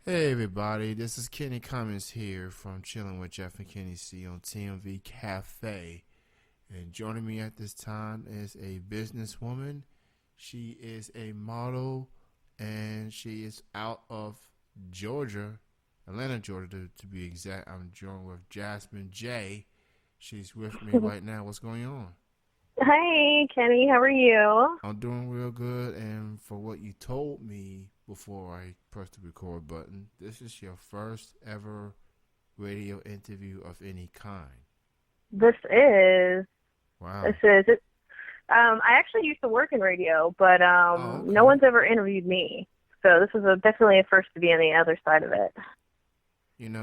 Hey everybody, this is Kenny Cummins here from Chilling with Jeff and Kenny C on TMV Cafe. And joining me at this time is a businesswoman. She is a model and she is out of Georgia, Atlanta, Georgia to be exact. I'm joined with Jasmin Jai. She's with me right now. What's going on? Hi, Kenny. How are you? I'm doing real good, and for what you told me before I pressed the record button, this is your first ever radio interview of any kind. This is this Wow. is it. I actually used to work in radio, but Oh, no okay. one's ever interviewed me. So this is definitely a first to be on the other side of it.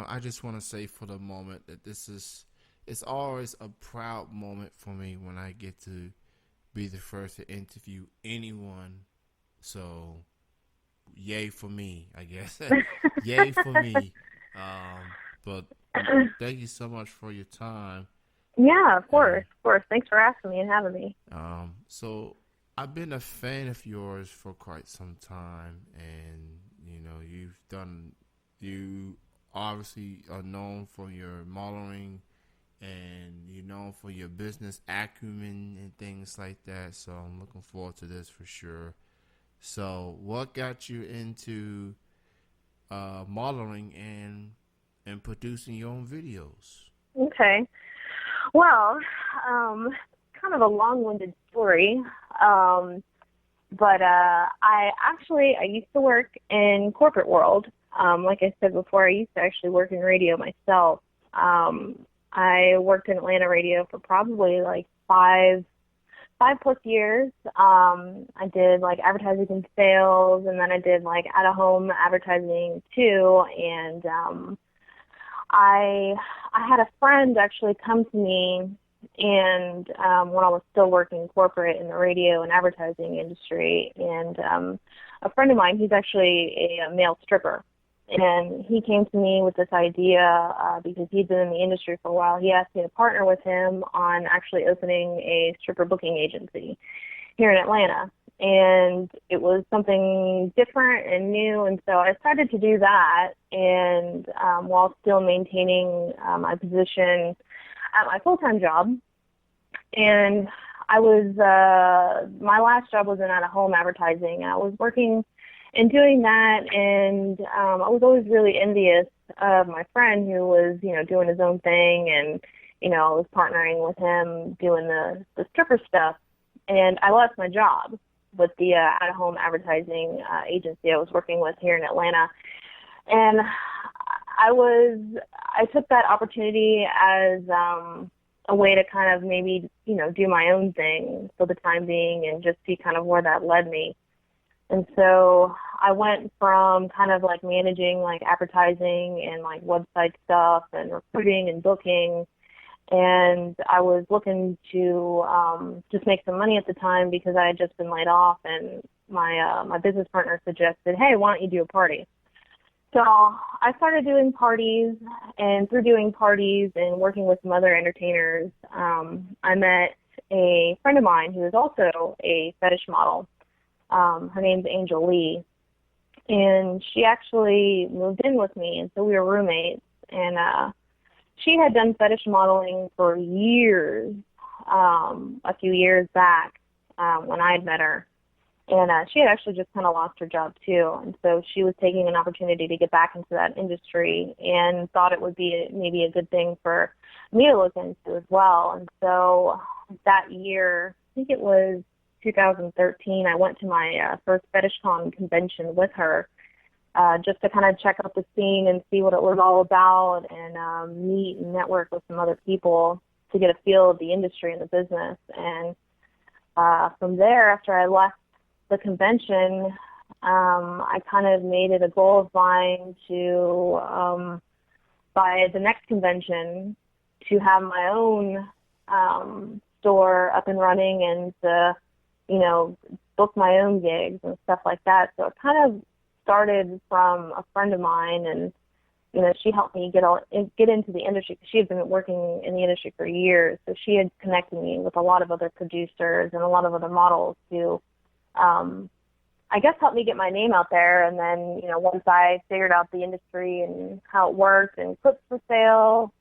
I just want to say for the moment that it's always a proud moment for me when I get to be the first to interview anyone. So, yay for me, I guess. Yay for me. But thank you so much for your time. Yeah, of course, And of course. Thanks for asking me and having me. so I've been a fan of yours for quite some time, and you obviously are known for your modeling, and you're known for your business acumen and things like that. So I'm looking forward to this for sure. So, what got you into modeling and producing your own videos? Okay. Well, um, kind of a long-winded story. Um, but I used to work in corporate world. Like I said before, I used to actually work in radio myself. Um, I worked in Atlanta radio for probably like five plus years. I did like advertising and sales, and then I did like out of home advertising too. And I I had a friend actually come to me, and when I was still working corporate in the radio and advertising industry, and a friend of mine, he's actually a male stripper, and he came to me with this idea because he'd been in the industry for a while. He asked me to partner with him on actually opening a stripper booking agency here in Atlanta. And it was something different and new, and so I decided to do that, and while still maintaining my position at my full-time job. And I was my last job was in out-of-home advertising. I was working and doing that, and I was always really envious of my friend who was, doing his own thing, and I was partnering with him doing the stripper stuff, and I lost my job with the out-of-home advertising agency I was working with here in Atlanta, and I took that opportunity as a way to kind of maybe do my own thing for the time being and just see kind of where that led me. And so I went from kind of like managing like advertising and like website stuff and recruiting and booking, and I was looking to just make some money at the time because I had just been laid off, and my business partner suggested, hey, why don't you do a party? So I started doing parties, and through doing parties and working with some other entertainers, I met a friend of mine who is also a fetish model. Her name's Angel Lee, and she actually moved in with me, and so we were roommates. And she had done fetish modeling for years, a few years back when I had met her. And she had actually just kind of lost her job too. And so she was taking an opportunity to get back into that industry and thought it would be maybe a good thing for me to look into as well. And so that year, I think it was 2013, I went to my first FetishCon convention with her, just to kind of check out the scene and see what it was all about, and meet and network with some other people to get a feel of the industry and the business. And from there, after I left the convention, I kind of made it a goal of mine to, by the next convention, to have my own store up and running and to, book my own gigs and stuff like that. So it kind of started from a friend of mine, and she helped me get into the industry because she had been working in the industry for years. So she had connected me with a lot of other producers and a lot of other models who I guess helped me get my name out there. And then, once I figured out the industry and how it worked and clips for sale,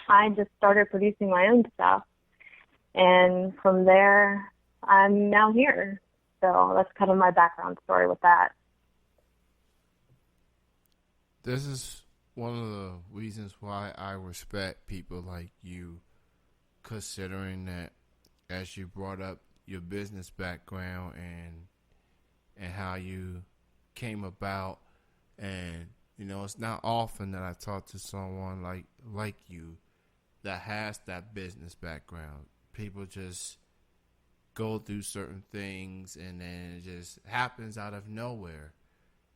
I just started producing my own stuff. And from there, I'm now here. So that's kind of my background story with that. This is one of the reasons why I respect people like you, considering that as you brought up your business background and how you came about, and it's not often that I talk to someone like you that has that business background. People just go through certain things and then it just happens out of nowhere.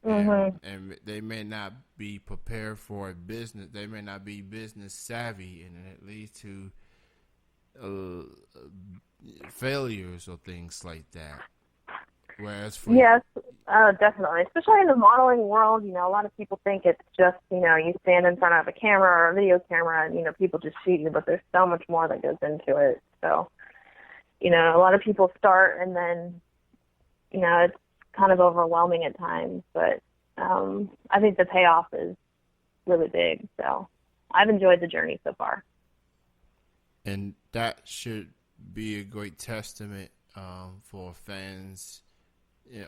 And they may not be prepared for a business. They may not be business savvy, and it leads to failures or things like that. Whereas for Yes, definitely. Especially in the modeling world, a lot of people think it's just, you stand in front of a camera or a video camera and, people just shoot you, but there's so much more that goes into it. So, a lot of people start and then, it's kind of overwhelming at times, but I think the payoff is really big. So I've enjoyed the journey so far. And that should be a great testament for fans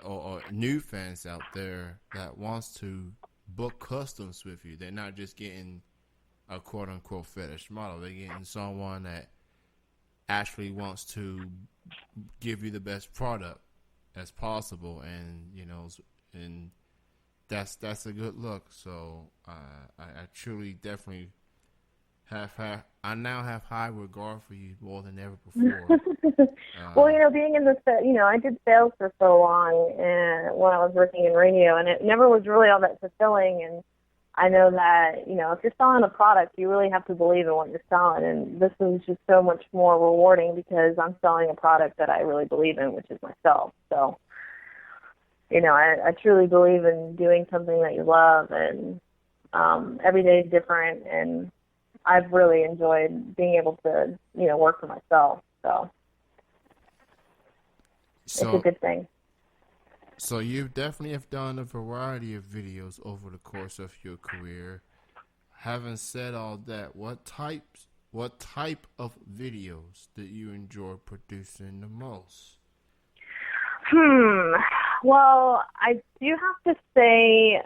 or new fans out there that wants to book customs with you. They're not just getting a quote-unquote fetish model. They're getting someone that actually wants to give you the best product as possible, and that's a good look. So I truly, definitely I now have high regard for you more than ever before. Well, being in I did sales for so long, and when I was working in radio, and it never was really all that fulfilling. And I know that, if you're selling a product, you really have to believe in what you're selling. And this is just so much more rewarding because I'm selling a product that I really believe in, which is myself. So, I truly believe in doing something that you love, and every day is different. And I've really enjoyed being able to, work for myself. So it's a good thing. So you definitely have done a variety of videos over the course of your career. Having said all that, what type of videos do you enjoy producing the most? Well, I do have to say,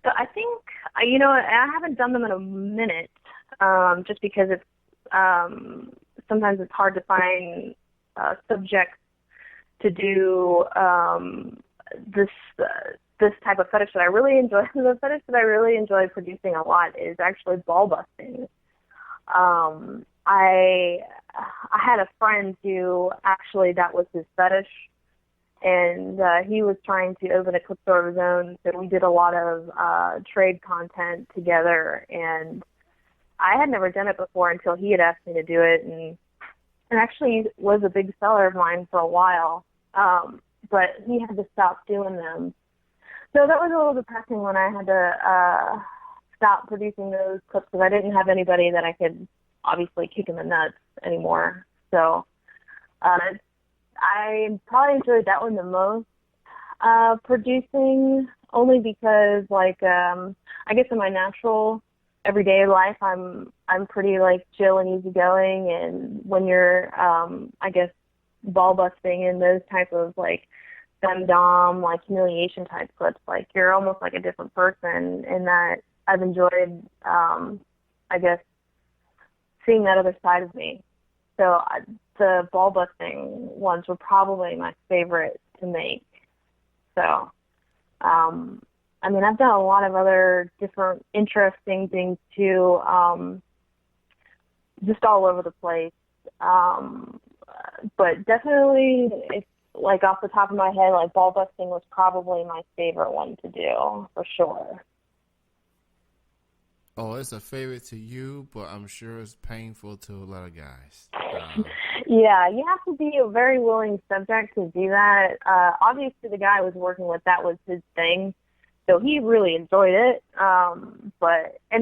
so I think, I haven't done them in a minute, just because it's, sometimes it's hard to find subjects to do this type of fetish that I really enjoy. The fetish that I really enjoy producing a lot is actually ball busting. I had a friend who actually that was his fetish, and he was trying to open a clip store of his own, so we did a lot of trade content together, and I had never done it before until he had asked me to do it, and actually was a big seller of mine for a while, but he had to stop doing them. So that was a little depressing when I had to stop producing those clips because I didn't have anybody that I could obviously kick in the nuts anymore. So I probably enjoyed that one the most, producing, only because, I guess in my natural everyday life, I'm pretty chill and easygoing, and when you're I guess ball busting and those type of femdom humiliation type clips, you're almost like a different person, in that I've enjoyed I guess seeing that other side of me. So the ball busting ones were probably my favorite to make. So I've done a lot of other different interesting things too, just all over the place. But definitely, it's off the top of my head, ball busting was probably my favorite one to do, for sure. Oh, it's a favorite to you, but I'm sure it's painful to a lot of guys. Yeah, you have to be a very willing subject to do that. Obviously, the guy I was working with, that was his thing, so he really enjoyed it. And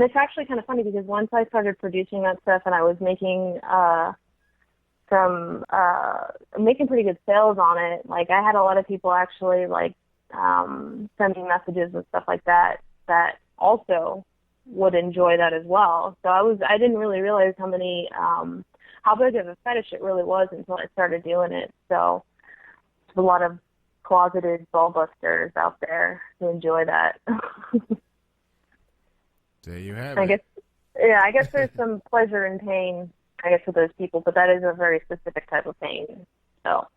it's actually kind of funny because once I started producing that stuff and I was making some making pretty good sales on it. Like I had a lot of people actually like sending messages and stuff like that that also would enjoy that as well. So I didn't really realize how big of a fetish it really was until I started doing it. So there's a lot of closeted ball busters out there who enjoy that. There you have I it. guess, yeah, I guess there's some pleasure in pain, I guess, for those people, but that is a very specific type of pain. So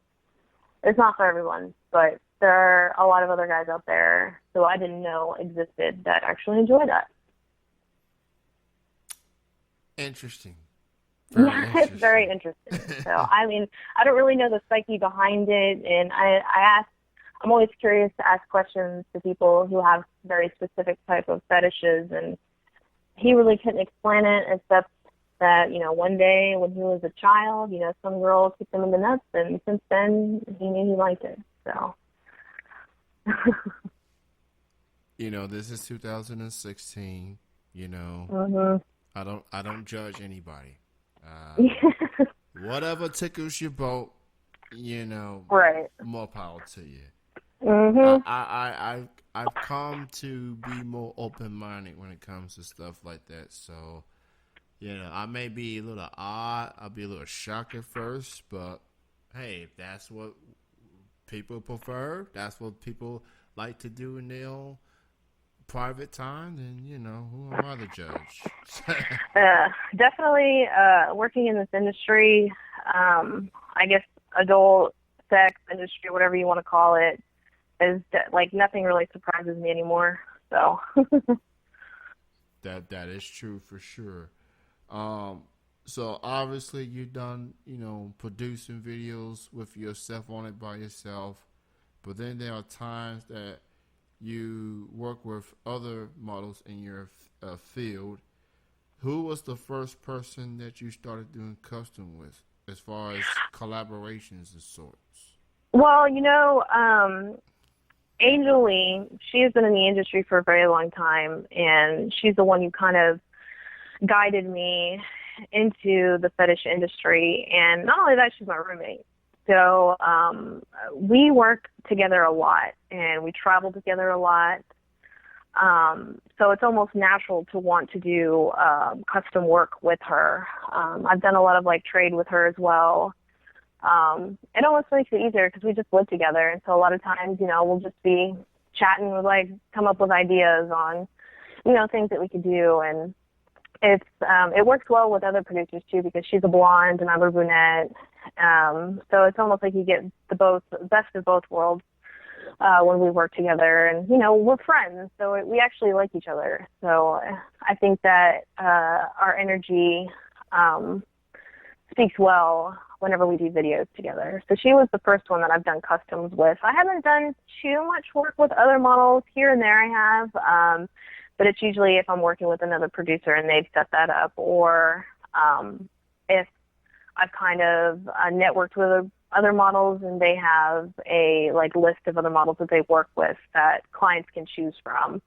it's not for everyone, but there are a lot of other guys out there who I didn't know existed that actually enjoy that. Interesting. Very Yeah, it's very interesting. So, I mean, I don't really know the psyche behind it, and I'm always curious to ask questions to people who have very specific type of fetishes, and he really couldn't explain it except that, one day when he was a child, some girl kicked him in the nuts, and since then, he knew he liked it, so. This is 2016, Mm-hmm. I don't judge anybody. Whatever tickles your boat, Right. more power to you. Mm-hmm. I've come to be more open minded when it comes to stuff like that. So, I may be a little odd, I'll be a little shocked at first, but hey, if that's what people prefer, that's what people like to do in their own private time, then who am I to judge? Definitely working in this industry, I guess adult sex industry, whatever you want to call it, is like nothing really surprises me anymore. So that is true for sure. So obviously you've done, producing videos with yourself on it by yourself, but then there are times that you work with other models in your field. Who was the first person that you started doing custom with, as far as collaborations and sorts? well, Angel Lee, she has been in the industry for a very long time, and she's the one who kind of guided me into the fetish industry. And not only that, she's my roommate. So we work together a lot, and we travel together a lot. So it's almost natural to want to do custom work with her. I've done a lot of like trade with her as well. It almost makes it easier because we just live together, and so a lot of times, we'll just be chatting, with like come up with ideas on, things that we could do, and it works well with other producers too because she's a blonde and I'm a brunette. So it's almost like you get the best of both worlds when we work together, and we're friends, so we actually like each other. So I think that our energy speaks well whenever we do videos together. So she was the first one that I've done customs with. I haven't done too much work with other models. Here and there I have, but it's usually if I'm working with another producer and they've set that up, or if I've kind of networked with other models and they have a list of other models that they work with that clients can choose from.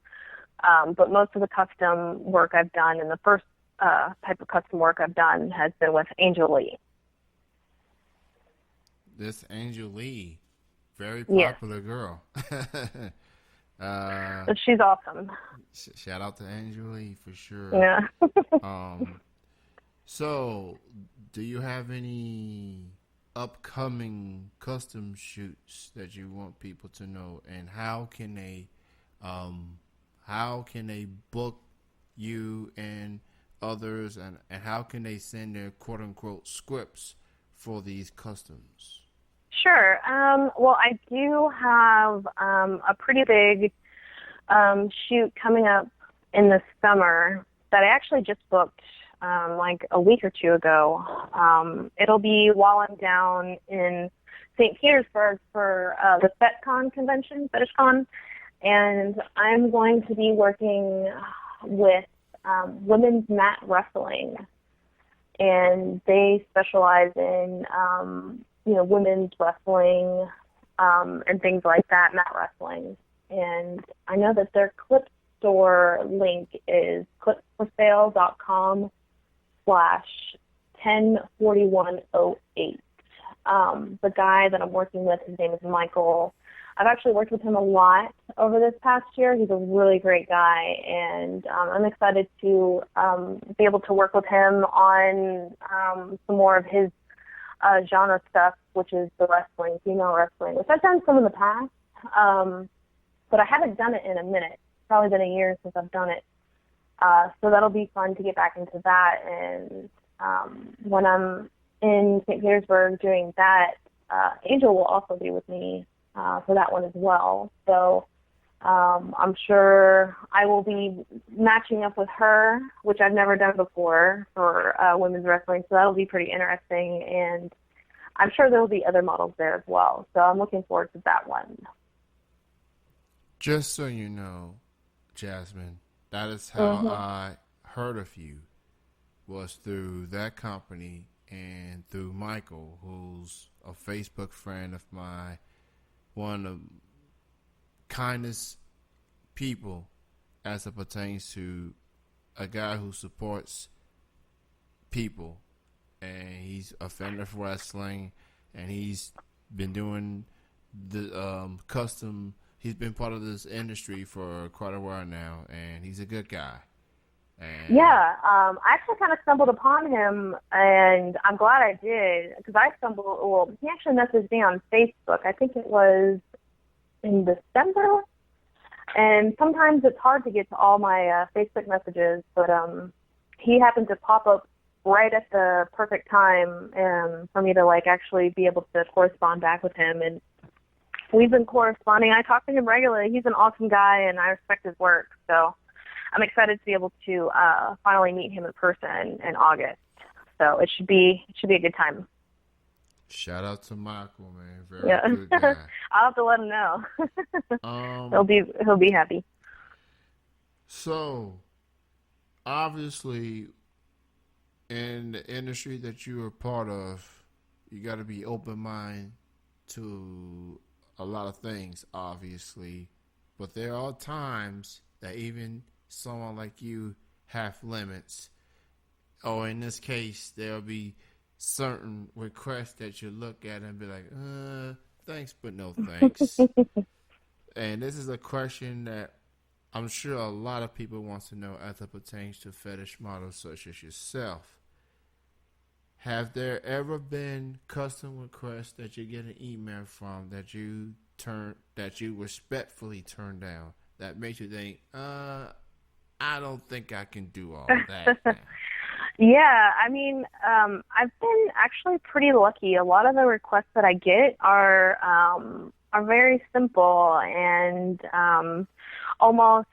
But most of the custom work I've done, and the first type of custom work I've done, has been with Angel Lee. This Angel Lee, very popular girl. She's awesome. Shout out to Angel Lee for sure. Yeah. So, do you have any upcoming custom shoots that you want people to know, and how can they book you and others, and how can they send their quote unquote scripts for these customs? Sure. Well, I do have a pretty big shoot coming up in the summer that I actually just booked like a week or two ago. It'll be while I'm down in St. Petersburg for the FetCon convention, FetishCon, and I'm going to be working with women's mat wrestling, and they specialize in women's wrestling and things like that, mat wrestling. And I know that their clip store link is clipforsale.com/test 104108. The guy that I'm working with, his name is Michael. I've actually worked with him a lot over this past year. He's a really great guy, and I'm excited to be able to work with him on some more of his genre stuff, which is the wrestling, female wrestling, which I've done some in the past, but I haven't done it in a minute. It's probably been a year since I've done it. So that'll be fun to get back into that. And when I'm in St. Petersburg doing that, Angel will also be with me for that one as well. So I'm sure I will be matching up with her, which I've never done before for women's wrestling. So that'll be pretty interesting. And I'm sure there will be other models there as well. So I'm looking forward to that one. Just so you know, Jasmin, that is how I heard of you, was through that company and through Michael, who's a Facebook friend of mine, one of the kindest people as it pertains to a guy who supports people, and he's a fan of wrestling, and he's been doing the custom. He's been part of this industry for quite a while now, and he's a good guy. And Yeah, I actually kind of stumbled upon him, and I'm glad I did, because he actually messaged me on Facebook. I think it was in December, and sometimes it's hard to get to all my Facebook messages, but he happened to pop up right at the perfect time for me to, like, actually be able to correspond back with him, and we've been corresponding. I talk to him regularly. He's an awesome guy, and I respect his work, so I'm excited to be able to finally meet him in person in August. So it should be a good time. shout out to Michael, man, very good guy. I'll have to let him know. He'll be happy. So, obviously, in the industry that you are part of, you got to be open-minded to a lot of things, obviously. But there are times that even someone like you have limits. Or in this case, there'll be certain requests that you look at and be like, thanks, but no thanks. And this is a question that I'm sure a lot of people want to know as it pertains to fetish models such as yourself. Have there ever been custom requests that you get an email from that you respectfully turn down, that makes you think, I don't think I can do all that now? Yeah, I mean, I've been actually pretty lucky. A lot of the requests that I get are very simple and almost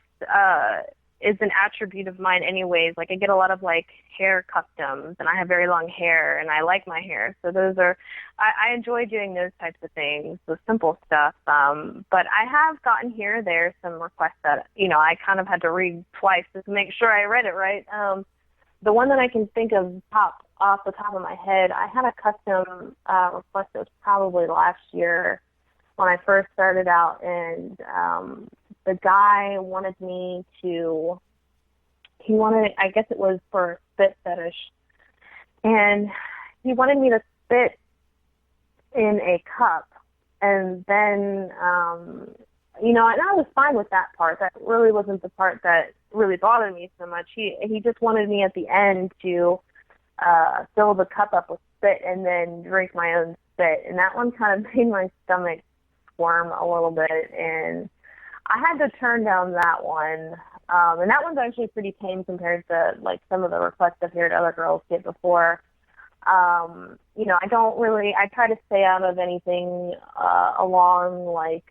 is an attribute of mine anyways. Like, I get a lot of, like, hair customs, and I have very long hair, and I like my hair. So those are, I enjoy doing those types of things, the simple stuff. But I have gotten here or there some requests that, I kind of had to read twice just to make sure I read it right. The one that I can think of off the top of my head, I had a custom request that was probably last year when I first started out, and the guy wanted me to, I guess it was for a spit fetish, and he wanted me to spit in a cup, and then, and I was fine with that part. That really wasn't the part that really bothered me so much. He just wanted me at the end to fill the cup up with spit and then drink my own spit, and that one kind of made my stomach squirm a little bit, and I had to turn down that one. And that one's actually pretty tame compared to, like, some of the requests I've heard other girls get before. I try to stay out of anything along, like,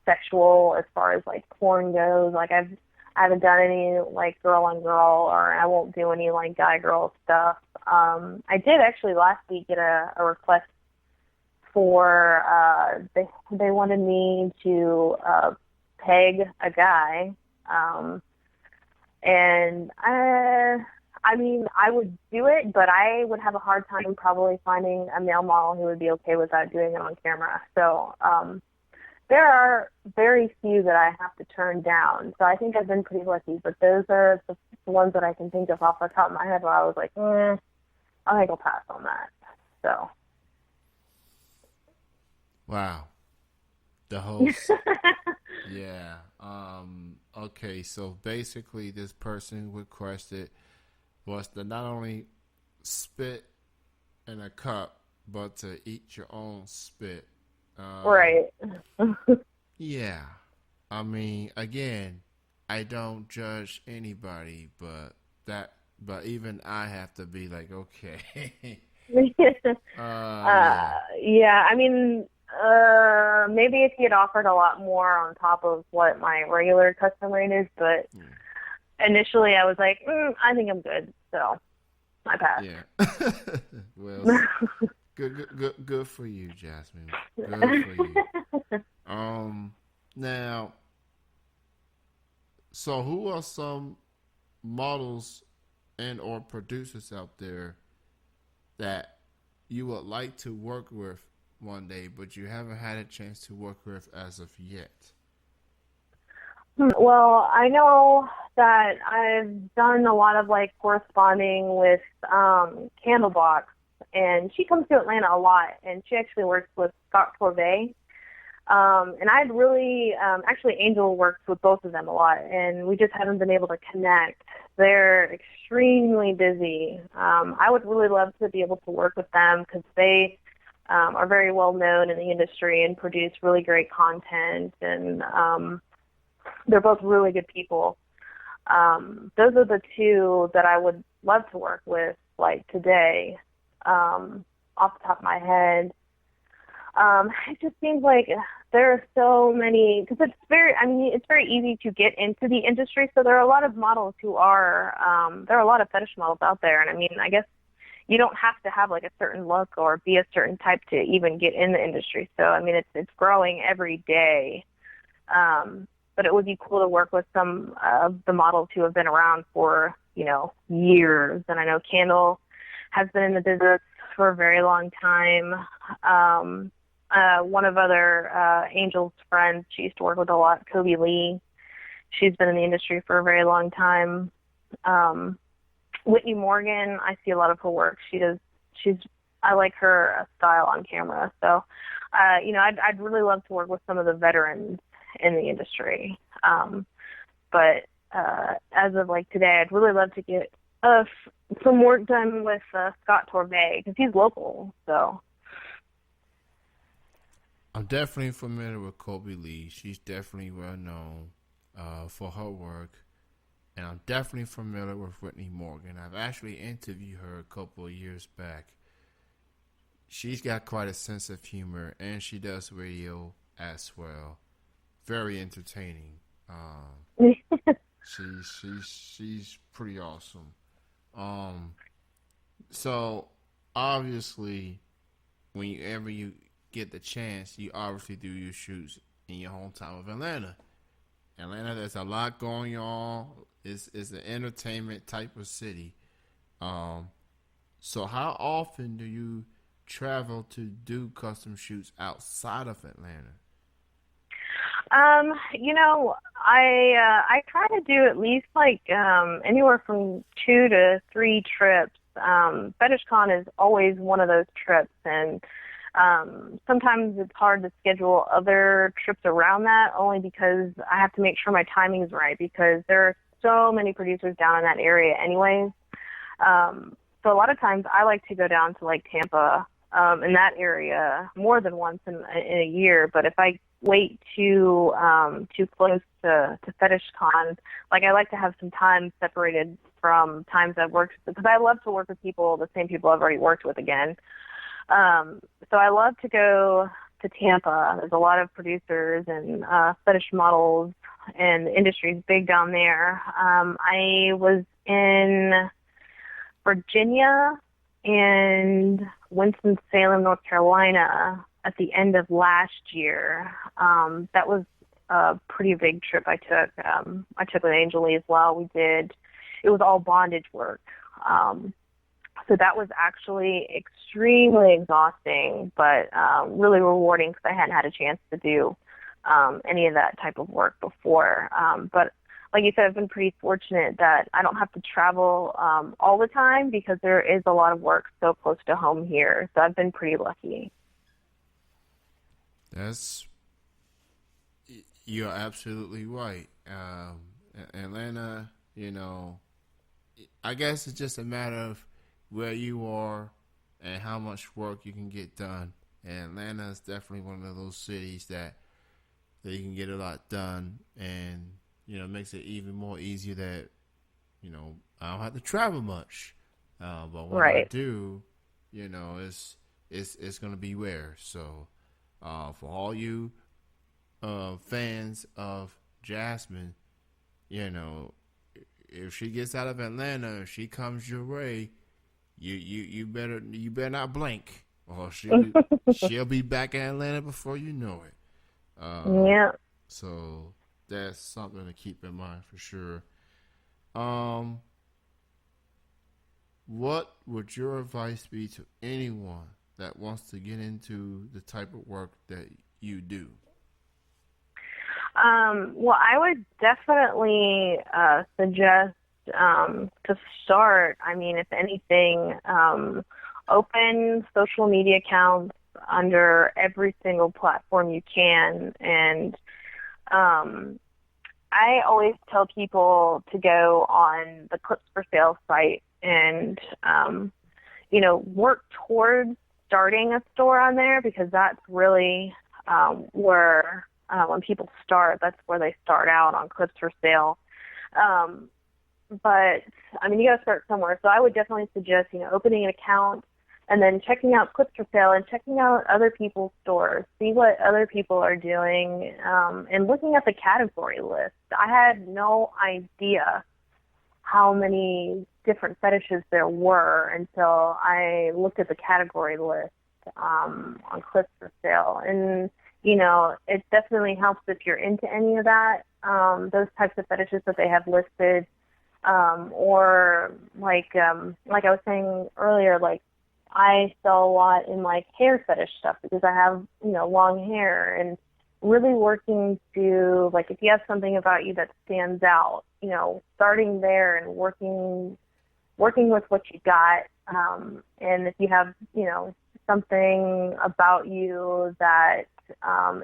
sexual, as far as, like, porn goes. Like, I haven't done any, like, girl on girl, or I won't do any, like, guy girl stuff. I did actually last week get a request for they wanted me to peg a guy, and I mean, I would do it, but I would have a hard time probably finding a male model who would be okay with that, doing it on camera. So there are very few that I have to turn down. So I think I've been pretty lucky, but those are the ones that I can think of off the top of my head where I was like, I think I'll pass on that. So. Wow. The host. Yeah. Okay. So basically, this person requested was to not only spit in a cup, but to eat your own spit. Um, Right. yeah. I mean, again, I don't judge anybody, but that, but even I have to be like, okay. Yeah. Yeah, I mean, maybe if he had offered a lot more on top of what my regular custom rate is, but Yeah. initially I was like, I think I'm good, so I Yeah. passed. Well, good for you, Jasmine. Good for you. Um, now, so who are some models and or producers out there that you would like to work with one day, but you haven't had a chance to work with as of yet? Well, I know that I've done a lot of like corresponding with Candlebox, and she comes to Atlanta a lot, and she actually works with Scott Torvey. And I'd really, actually, Angel works with both of them a lot, and we just haven't been able to connect. They're extremely busy. I would really love to be able to work with them because they are very well known in the industry and produce really great content, and they're both really good people. Those are the two that I would love to work with, like today, off the top of my head. It just seems like there are so many, because I mean, it's very easy to get into the industry. So there are a lot of models who are, there are a lot of fetish models out there. And I mean, I guess you don't have to have like a certain look or be a certain type to even get in the industry. So, I mean, it's growing every day. But it would be cool to work with some of the models who have been around for, years. And I know Candle has been in the business for a very long time. One of other Angel's friends she used to work with a lot, Kobe Lee. She's been in the industry for a very long time. Whitney Morgan, I see a lot of her work. I like her style on camera. So, I'd really love to work with some of the veterans in the industry. But as of like today, I'd really love to get some work done with Scott Torvey because he's local. So. I'm definitely familiar with Kobe Lee. She's definitely well known for her work. And I'm definitely familiar with Whitney Morgan. I've actually interviewed her a couple of years back. She's got quite a sense of humor, and she does radio as well. Very entertaining. She's pretty awesome. So obviously, whenever you get the chance, you obviously do your shoots in your hometown of Atlanta. Atlanta, there's a lot going on. It's an entertainment type of city. So how often do you travel to do custom shoots outside of Atlanta? I try to do at least like anywhere from 2 to 3 trips. FetishCon is always one of those trips, and sometimes it's hard to schedule other trips around that only because I have to make sure my timing is right because there are so many producers down in that area anyways. So a lot of times I like to go down to like Tampa in that area more than once in a year. But if I wait too close to FetishCon, like I like to have some time separated from times I've worked because I love to work with people, the same people I've already worked with again. So I love to go to Tampa. There's a lot of producers and fetish models, and the industry's big down there. I was in Virginia and Winston-Salem, North Carolina at the end of last year. That was a pretty big trip I took. I took with Angel Lee as well. It was all bondage work. So that was actually extremely exhausting, but really rewarding because I hadn't had a chance to do any of that type of work before. But like you said, I've been pretty fortunate that I don't have to travel all the time because there is a lot of work so close to home here. So I've been pretty lucky. That's You're absolutely right. Atlanta, I guess it's just a matter of where you are and how much work you can get done. And Atlanta is definitely one of those cities that you can get a lot done, and makes it even more easier that I don't have to travel much. But when I Right. do, it's gonna be rare. So for all you fans of Jasmin, you know, if she gets out of Atlanta, if she comes your way, you better not blink, or she'll be back in Atlanta before you know it. Um, Yeah. so that's something to keep in mind for sure. Um, what would your advice be to anyone that wants to get into the type of work that you do? Well, I would definitely suggest to start, I mean, if anything, open social media accounts under every single platform you can. And um, I always tell people to go on the Clips for Sale site and, work towards starting a store on there because that's really where when people start, that's where they start out on Clips for Sale. Um, but I mean, you got to start somewhere. So I would definitely suggest, opening an account and then checking out Clips for Sale and checking out other people's stores, see what other people are doing, and looking at the category list. I had no idea how many different fetishes there were until I looked at the category list on Clips for Sale. And, it definitely helps if you're into any of that, those types of fetishes that they have listed. Or like I was saying earlier, like I sell a lot in like hair fetish stuff because I have, long hair, and really working to, like, if you have something about you that stands out, starting there and working with what you got. And if you have, something about you that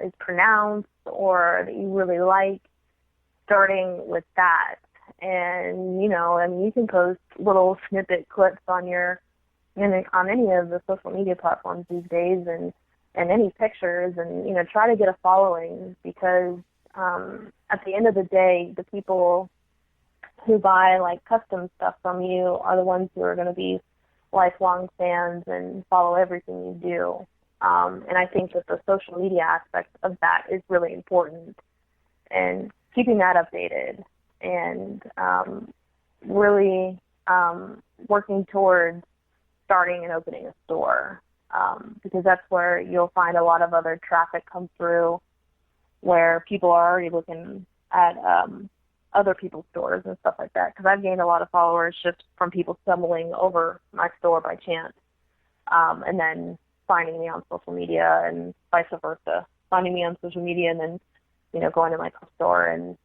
is pronounced or that you really like, starting with that. And, I mean, you can post little snippet clips on on any of the social media platforms these days, and any pictures, and, try to get a following because at the end of the day, the people who buy like custom stuff from you are the ones who are going to be lifelong fans and follow everything you do. And I think that the social media aspect of that is really important, and keeping that updated, and really working towards starting and opening a store, because that's where you'll find a lot of other traffic come through, where people are already looking at other people's stores and stuff like that. Because I've gained a lot of followers just from people stumbling over my store by chance, and then finding me on social media, and vice versa, finding me on social media and then going to my store and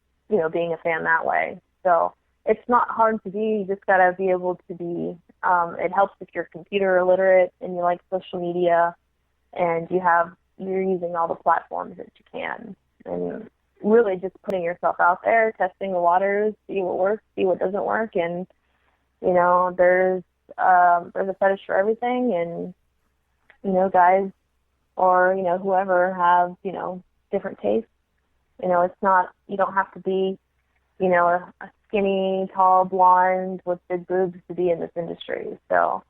being a fan that way. So it's not hard to be. You just got to be able to be. It helps if you're computer illiterate and you like social media, and you're using all the platforms that you can, and really just putting yourself out there, testing the waters, see what works, see what doesn't work, and there's a fetish for everything, and guys or whoever have different tastes. It's not, you don't have to be a skinny, tall blonde with big boobs to be in this industry. So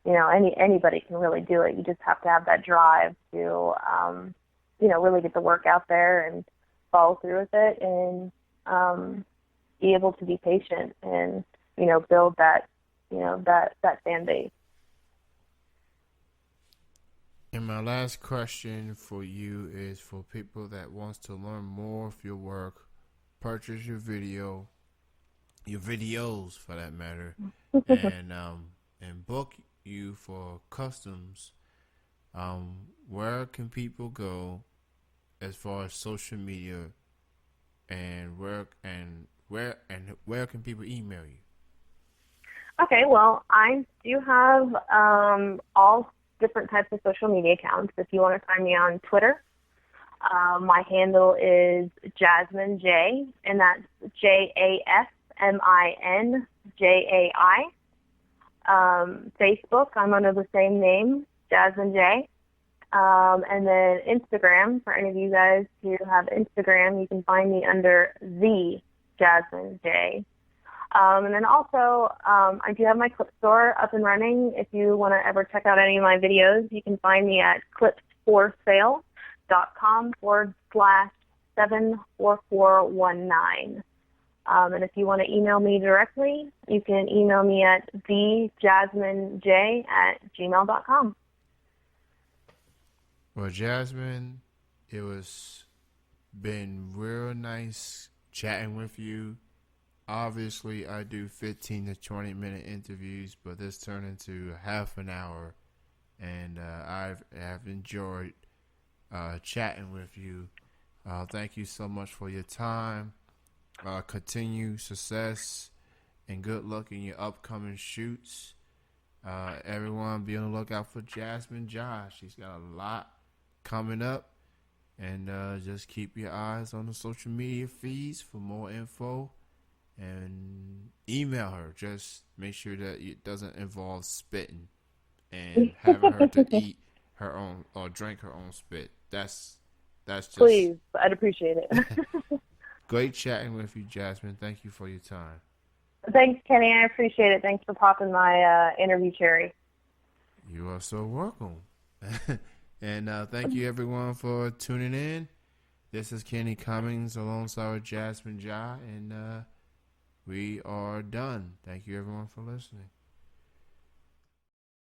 anybody can really do it. You just have to have that drive to really get the work out there and follow through with it, and be able to be patient and build that that fan base. And my last question for you is for people that wants to learn more of your work, purchase your videos for that matter, and book you for customs. Where can people go as far as social media, and where can people email you? Okay, well, I do have all different types of social media accounts. If you want to find me on Twitter, my handle is Jasmin Jai, and that's JasminJai. Facebook, I'm under the same name, Jasmin Jai. And then Instagram, for any of you guys who have Instagram, you can find me under the Jasmin Jai. And then also, I do have my clip store up and running. If you want to ever check out any of my videos, you can find me at clipsforsale.com/74419. And if you want to email me directly, you can email me at thejasminj@gmail.com. Well, Jasmin, it was been real nice chatting with you. Obviously, I do 15 to 20-minute interviews, but this turned into half an hour, and I have enjoyed chatting with you. Thank you so much for your time. Continue success and good luck in your upcoming shoots. Everyone be on the lookout for Jasmin Jai. She's got a lot coming up, and just keep your eyes on the social media feeds for more info, and email her. Just make sure that it doesn't involve spitting and having her to eat her own or drink her own spit. That's just Please, I'd appreciate it. Great chatting with you, Jasmin. Thank you for your time. Thanks, Kenny. I appreciate it. Thanks for popping my interview cherry. You are so welcome. And thank you, everyone, for tuning in. This is Kenny Cummings alongside with Jasmin Jai, and we are done. Thank you, everyone, for listening.